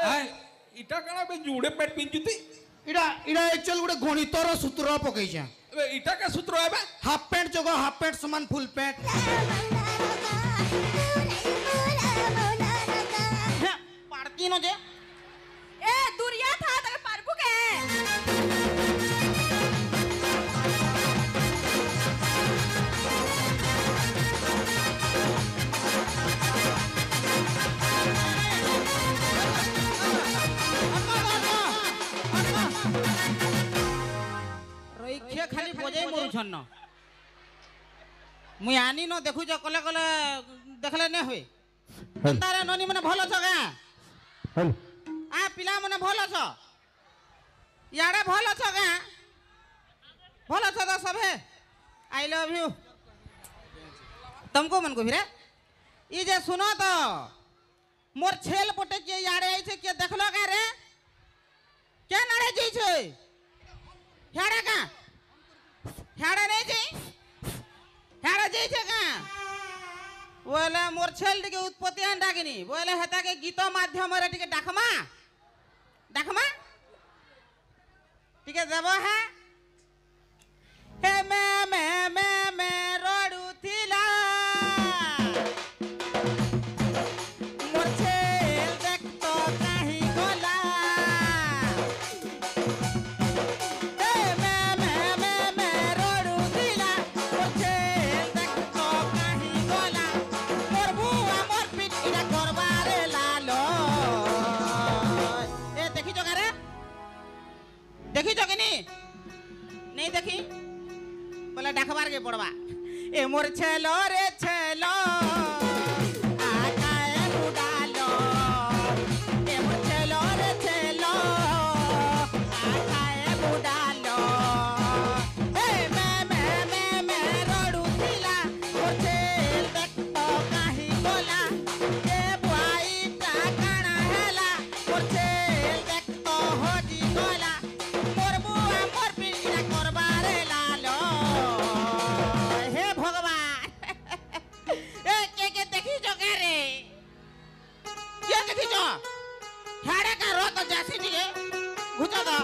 हाय इटा कणा बे जुड़े पेट पिंचुती इडा इडा एक्चुअल गुटे गणितर सूत्र पकईछा इटा का सूत्र है बे हाफ पैंट जगह हाफ पैंट समान फुल पैंट पाड़ती नो जे ए दुरिया था तक पारबू के रोइखे खाली बजे मोर छन्न मुई आनी न देखु जो कले कले देखले ने होय तारे ननी मने भलो छ गा आ पिला मने भलो छ याडे भलो छ गा भलो छ तो सबे आई लव यू तुमको मन को फिरे ई जे सुनो तो मोर छेल पटे के याडे आई छे के देखलो का रे क्या नड़े जी छे याडे का याडे नहीं जी याडे जी छे का बोले मोर छेल टिके उत्पत्ति आन डाकिनी बोले हेता के गीत माध्यम रे टिके डाकमा डाकमा टिके देबो है हे मैं रोडू थिला मोर छेल देख तो काहे गोला हे मैं रोडू थिला मोर छेल देख तो काहे गोला मोर बुआ मोर पिट इडा करबारे लालो ए देखि जो करे देखि जो कि नहीं देखी बोले डाकबार के पड़वा ए मोर छेलो रे छेलो आकाए बुडालो ए मोर छेलो रे छेलो आकाए बुडालो ए मैं रोडू थिला मोर छेल देख तो काहे गोला ए बुआई ता काना हेला मोर छेल देख तो होजी गोला मोर बुआ मोर पिंडा करबारे लालो हे भगवान ए के देखी जो के रे क्या देखी जो हाड़े का रो तो जासी टिके घुचा दो